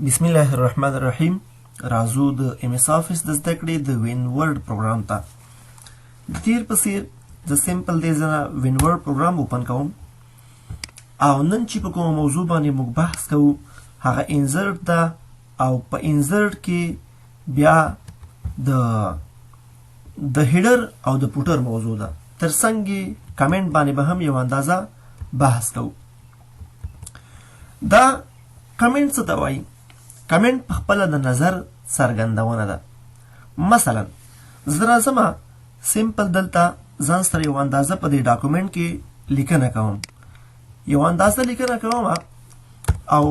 بسم الله الرحمن الرحیم. راځو د ام اس افیس د زده کړې د وین ورډ پروګرام ته. د تیر په څیر د سمپل دی زنه وین ورډ پروګرام اوپن کوم او نن چې په کومه موضوع باندې موږ بحث کوو هغه انزرټ ده او په انزرټ کې بیا د هیډر او د پوټر موضوع ده. ترڅنګ کمنټ باندې به هم یو اندازه بحث کوو. دا کمنټ څه ته وایي؟ کمنټ په خپل د نظر څرګندونه ده. مثلا زه راځم سمپل دلته ځان سره یو اندازه په دې ډاکومنټ کې لیکنه کوم، یو اندازه لیکنه کوم او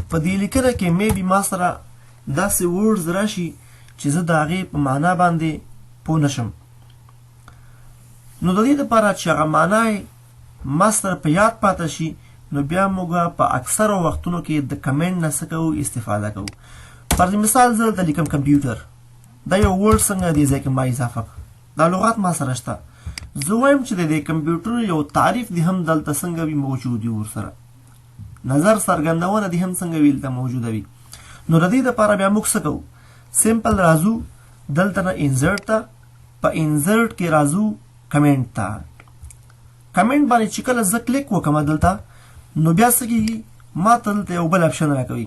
په دې لیکنه کې مې بي ما سره داسې ورډز راشي چې زه د هغې په معنا باندې پوه نشم. نو د دې دپاره چې هغه معنا یې ما سره په یاد پاته شي نو بیا موږ په اکثرو وختونو کې د کمنټ نه څه کوو؟ استفاده کوو. فرض مثال زه دلته لیکم کمپیوټر، دا یو ورډ څنګه دې ځای کې ما اضافه کړه، دا لغات ما سره شته. زه وایم چې د دې کمپیوټر یو تعریف دې هم دلته څنګه وي موجود وي، ورسره نظر څرګندونه دې هم څنګه وي دلته موجوده وي. نو د دې دپاره بیا موږ څه کوو؟ سمپل راځو دلته نه انزرټ ته، په انزرټ کې راځو کمنټ ته. کمنټ باندې چې کله زه کلیک وکړم دلته نو بیا څه کېږي؟ ما ته دلته یو بل اپشن راکوي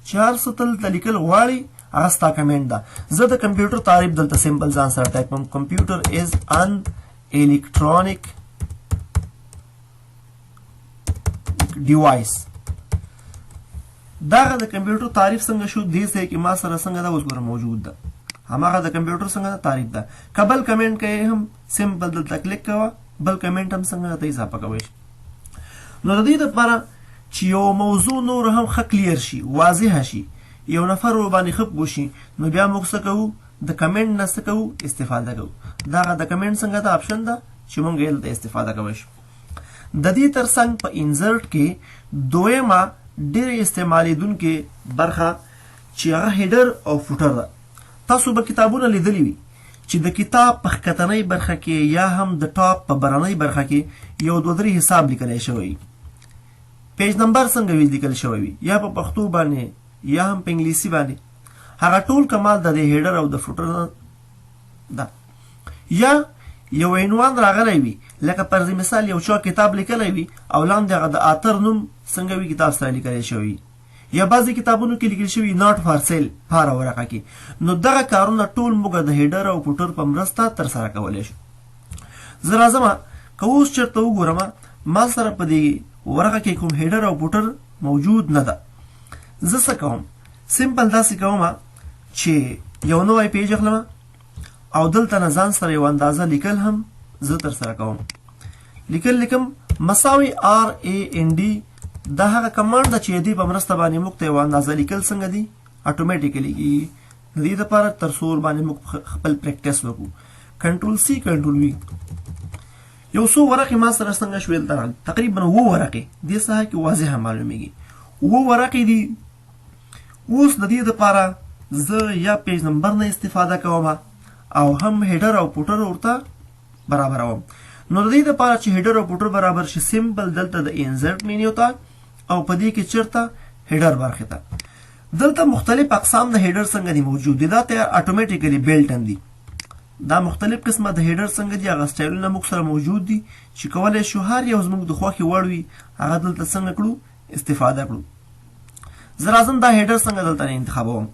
چې هر څه ته دلته لیکل غواړي هغه ستا کمنټ ده. زه د کمپیوټر تعریف دلته سمپل ځان سره ټایپ کوم. کمپیوټر از ان الیکټرانیک ډیوایس. دغه د کمپیوټر تعریف څنګه شو؟ دې ځای کې ما سره څنګه ده اوس ګوره موجود ده، هماغه د کمپیوټر څنګه ده تعریف ده. که بل کمنټ کوې هم سمپل دلته کلیک کوه، بل کمنټ هم څنګه ته اضافه کوی شي. نو د دې دپاره چې یو موضوع نور هم ښه کلیر شي، واضحه شي، یو نفر ورباندې ښه پوه شي، نو بیا موږ څه کوو؟ د کمنټ نه څه کوو؟ استفاده کوو. دغه د کمنټ څنګه ده اپشن ده چې موږ یې دلته استفاده کوی شو. د دې ترڅنګ په انزرټ کې دویمه ډېرې استعمالیدونکې برخه چې هغه هیډر او فوټر ده. تاسو به کتابونه لیدلي وي چې د کتاب په ښکتنۍ برخه کې یا هم د ټاپ په برنۍ برخه کې یو دوه درې حساب لیکلی شوی، پیج نمبر څنګه وي لیکل شوی وي، یا په پښتو باندې یا هم په انګلیسي باندې. هغه ټول کمال د هیډر او د فوټر ده. یا یو عنوان راغلی وي، لکه فرض مثال یو چا کتاب لیکلی وي او لاندې هغه د آتر نوم څنګه وي کتاب سره لیکلی شوی، یا بعضې کتابونو کې لیکل شوي ناٹ فار سیل پاره ورقه کې. نو دغه کارونه ټول موږ د هیډر او فوټر په مرسته ترسره کولی شو. زه راځم که اوس چېرته وګورم ما سره په دې ورقه کې کوم هیډر او فوټر موجود نه ده. زه څه کوم؟ سمپل داسې کوم چې یو نوی پیج اخلم او دلته نه ځان سره یو اندازه لیکل هم زه ترسره کوم. لیکم مساوي RAND. دا هغه کمانډ ده چې دې په مرسته باندې موږ ته یو اندازه لیکل څنګه دي اټومیټیکلی کېږي. د دې دپاره تر څو باندې موږ خپل پریکټس وکړو. کنټرول C کنټرول V. یو څو ورقې ما سره څنګه شوې دلته تقریبا 7 ورقې دې ساحه کې واضحه معلومیږي. 7 ورقې دي. اوس د دې دپاره زه یا پیج نمبر نه استفاده کوم او هم هیډر او فوټر ورته برابروم. نو د دې دپاره چې هیډر او فوټر برابر شي سمپل دلته د انزرټ مینیو ته او په دې کې چېرته هیډر برخې ته دلته مختلف اقسام د هیډر څنګه دي موجود دي. دا تیار اټومیټیکلی بیلټ هم دي. دا مختلف قسمه د هیډر څنګه دي هغه سټایلونه موږ سره موجود دي چې کولی شو هر یو زموږ د خوښې وړ وي هغه دلته څنګه کړو؟ استفاده کړو. زه راځم دا هیډر څنګه دلته نه انتخابوم.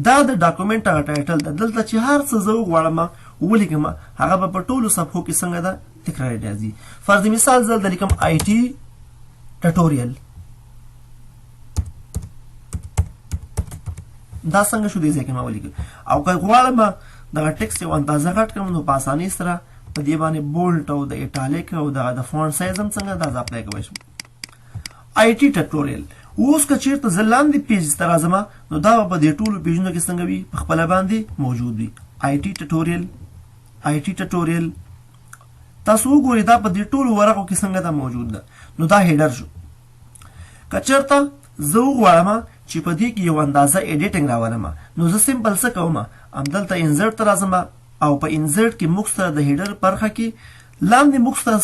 دا د ډاکومنټ هغه ټایټل ده. دلته چې هر څه زه وغواړم ولیکم هغه به په ټولو صفحو کې څنګه ده تکراري راځي. فرض مثال زه دلته لیکم IT ټټوریل. دا څنګه شو دې ځای کې ما ولیکم. او که غواړم دغه ټکسټ یو اندازه غټ کړم نو په اسانۍ سره په دې باندې بولټ او د ایټالیک او د فونټ سایز هم څنګه دا اپلای کوی شم. IT ټټوریل. اوس که چېرته زه لاندې پیج ته راځم نو دا به په دې ټولو پیجونو کې څنګه وي؟ په خپله باندې موجود وي. IT ټټوریل. تاسو وګورئ دا په دې ټولو ورقو کې څنګه دا موجود ده. نو دا هیډر شو. که چېرته زه وغواړم چې په دې کې یو اندازه ایډیټنګ راولم نو زه سمپل څه کوم؟ همدلته انزرټ ته راځم او په انزرټ کې موږ سره د هیډر برخه کې لاندې موږ سره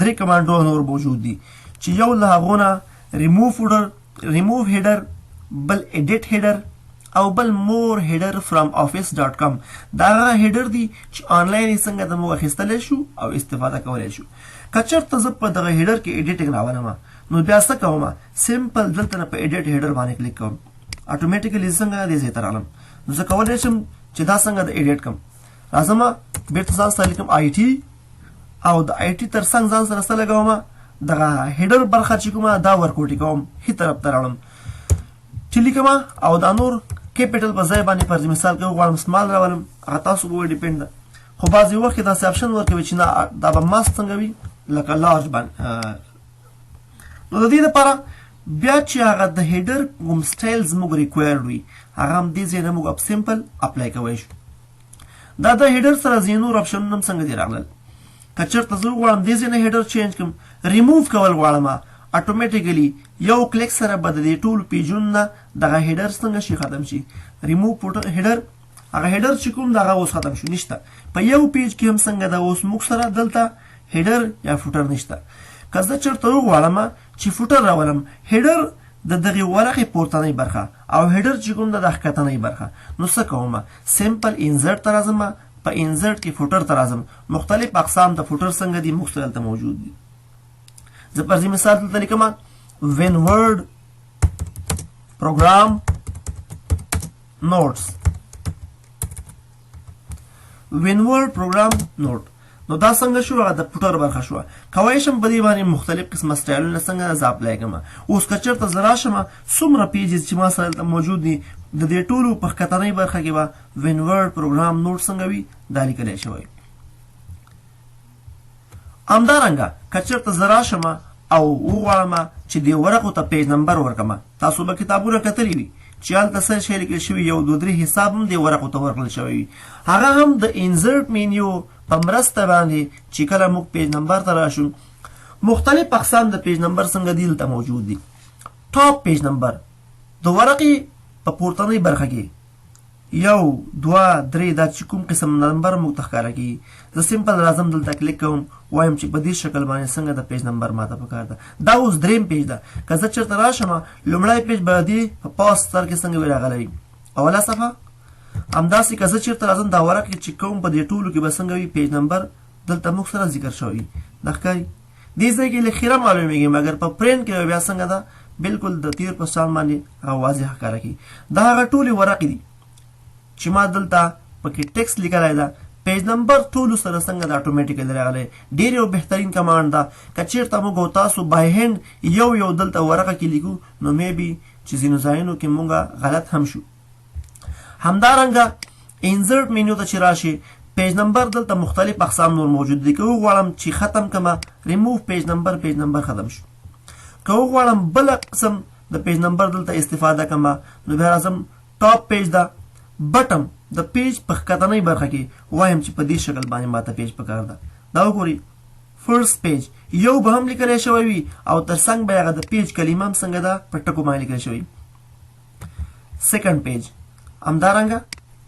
3 کمانډونه نور موجود دي چې یو له هغو نه ریموو فوټر، ریموو هیډر، بل edit header او بل more header from office.com دا header دی چې آنلاین څنګه د موږ اخیستلی شو او استفاده کولی شو. که چېرته زه په دغه header کې editing راولم نو بیا څه کوم؟ سمپل دلته نه په edit header باندې کلیک کوم، اتوماتیکلی څنګه دې ځای ته رالم. نو زه کولی شم چې دا څنګه د edit کړم. راځم بېرته ځان سره لیکم IT او د IT تر څنګ ځان سره څه لګوم؟ دغه header برخه چې کومه دا ورکوټي کوم، ښي طرف ته راوړم چې لیکم او دا نور کیپیټل په ځای باندې فرض مثال کې غواړم سمال راولم، هغه تاسو پورې ډیپینډ ده. خو بعضې وخت کې داسې اپشن ورکوي چې نه دا به ماست څنګه وي لکه لارج باندې. نو د دې دپاره بیا چې هغه د هیډر کوم سټایل زموږ ریکوایرډ وي هغه هم دې ځای نه موږ سمپل اپلای کوی شو. دا د هیډر سره ځینې نور اپشنونه هم څنګه دي راغلل. که چېرته زه وغواړم دې ځای نه هیډر چینج کړم، ریموو کول غواړم، اتوماتیکلی یو کلیک سره به د دې ټولو پیجونو نه دغه هیډر څنګه شي ختم شي. ریموو هیډر هغه هیډر چې کوم دغه اوس ختم شو، نشته. په یو پیج کې هم څنګه د اوس موږ سره دلته هیډر یا فوټر نشته. که زه چېرته وغواړم چې فوټر راولم، هیډر د دغې ورقې پورتنۍ برخه او هیډر چې کوم د ښکتنۍ برخه، نو څه کوم؟ سمپل انزرټ ته راځم، په انزرټ کې فوټر ته راځم. مختلف اقسام د فوټر څنګه دي موږ سره دلته موجود دي. زه پر دې مثال دلته لیکم when word program notes when word program note. نو دا څنګه شو؟ هغه د فوټر برخه شوه. کولی شم په دې باندې مختلف قسمه سټایلونه څنګه زه اپلای کړم. اوس که چېرته زه راشم څومره پیجز چې ما سره دلته موجود دي د دې ټولو په ښکتنۍ برخه کې به when word program note څنګه وي دا لیکلی شوی. همدارنګه که چېرته زه راشم او وغواړم چې دې ورقو ته پیج نمبر ورکړم، تاسو به کتابونه کتلي وي چې هلته څه شی لیکل شوي، یو دوه درې حساب هم دې ورقو ته ورکړل شوی وي. هغه هم د انزرټ مینیو په مرسته باندې چې کله موږ پیج نمبر ته راشو، مختلف اقسام د پیج نمبر څنګه دي دلته موجود دي. ټاپ پیج نمبر د ورقې په پورتنۍ برخه کې یو دوه درې دا چې کوم قسم نمبر موږ ته ښکاره کېږي. زه سمپل راځم دلته کلیک کوم، وایم چې په دې شکل باندې څنګه د پیج نمبر ماته پکار ده. دا اوس دریم پیج ده. که زه چېرته راشم لومړی پیج به دې په پاس سر کې څنګه وي راغلی وي، اوله صفحه. همداسې که زه چېرته راځم دا ورقې چې کوم په دې ټولو کې به څنګه وي پیج نمبر دلته موږ سره ذکر شوی وي. دا ښکاري دې ځای کې لږ خیره معلومېږي، مګر په پرنټ کې بیا څنګه ده بلکل د تیر په شان باندې هغه واضح ښکاره کوي. دا هغه ټولې ورقې دي چې ما دلته پکې ټیکسټ لیکلی ده. پیج نمبر ټولو سره څنګه د اټومیټیکلی راغلی. ډېر یو بهترین کمانډ ده. که چېرته موږ او تاسو بای هینډ یو دلته ورقه کې لیکو نو میبي چې ځینو ځایونو کې موږ غلط هم شو. همدارنګه انزرټ مینیو ته چې راشي، پیج نمبر دلته مختلف اقسام نور موجود دي. که وغواړم چې ختم کړم، ریموو پیج نمبر ختم شو. که وغواړم بل قسم د پیج نمبر دلته استفاده کړم نو بیا راځم ټاپ پیج ده، بټم د پیج په ښکتنۍ برخه کې وایم چې په دې شکل باندې ماته پیج پکار ده. دا وګورئ فرست پیج یو به هم لیکلی شوی وي او تر څنګ به هغه د پیج کلمه هم څنګه ده په ټکو باندې لیکلی شوی. سیکنډ پیج همدارنګه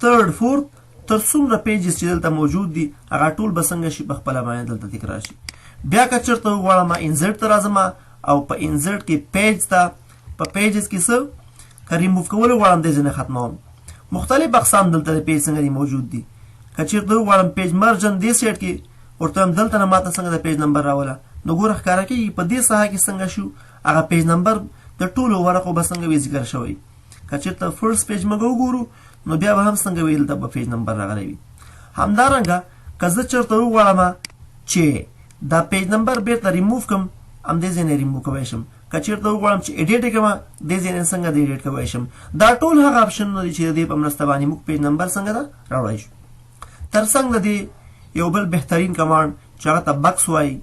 تھرډ فورث تر څومره پیجز چې دلته موجود دي هغه ټول به څنګه شي په خپله باندې دلته تکرار شي. بیا که چېرته وغواړم انزرټ ته راځم او په انزرټ کې پیج ته په پیجز کې څه که ریموو کولو غواړم دې ځای نه ختموم. مختلف اقسام دلته د پیج څنګه دي موجود دي. که چېرته وغواړم پیج مرجن دې سیټ کې ورته هم دلته نه ماته څنګه د پیج نمبر راوله، نو ګوره ښکاره کېږي په دې ساحه کې څنګه شو هغه پیج نمبر د ټولو ورقو به څنګه وي ذکر شوی. که چېرته فرست پیج موږ وګورو نو بیا به هم څنګه وي دلته به پیج نمبر راغلی وي. همدارنګه که زه چېرته وغواړم چې دا پیج نمبر بیرته ریموو کړم، همدې ځای نه ریموو کولی شم. که چېرته وغواړم چې ایډیټ یې کړم، دې ځای نه څنګه د ایډیټ کولی شم. دا ټول هغه اپشنونه دي چې د دې په مرسته باندې موږ پیج نمبر څنګه ده راوړی شو. تر څنګ د دې یو بل بهترین کمانډ چې هغه ته بکس وایي،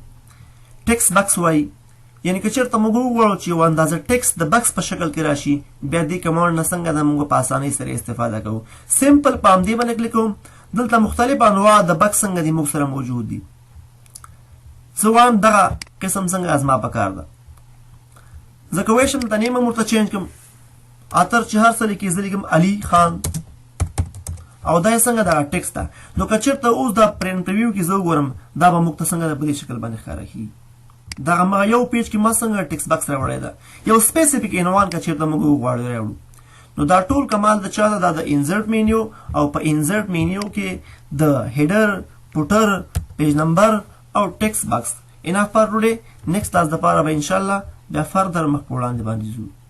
ټیکسټ بکس وایي. یعنې که چېرته موږ وغواړو چې یو اندازه ټیکسټ د بکس په شکل کې راشي، بیا دې کمانډ نه څنګه ده موږ په اسانۍ سره استفاده کوو. سمپل په همدې باندې کلیک کوم، دلته مختلف انواع د بکس څنګه دي موږ سره موجود دي. زه وایم دغه قسم څنګه زما پکار ده. زه کولی شم د نیم هم ورته چینج کړم. اتر چې هر څه لیکي زه لیکم علي خان او دا یې څنګه دغه ټیکسټ ده. نو که چېرته اوس دا په انټرویو کې زه وګورم دا به موږ ته څنګه ده په دې شکل باندې ښکاره کېږي. دغه یو پیج کې ما څنګه ټیکسټ بکس راوړی ده. یو سپیسیفیک عنوان که چېرته موږ وغواړو راوړو، نو دا ټول کمال د چا ده؟ د انزرټ مینیو. او په انزرټ مینیو کې د هیډر، فوټر، پیج نمبر او ټیکسټ باکس. انف فار ټوډے. نیکسٹ کلاس د پاره به ان شاء الله بیا فردر مخ په وړاندې باندې ځو.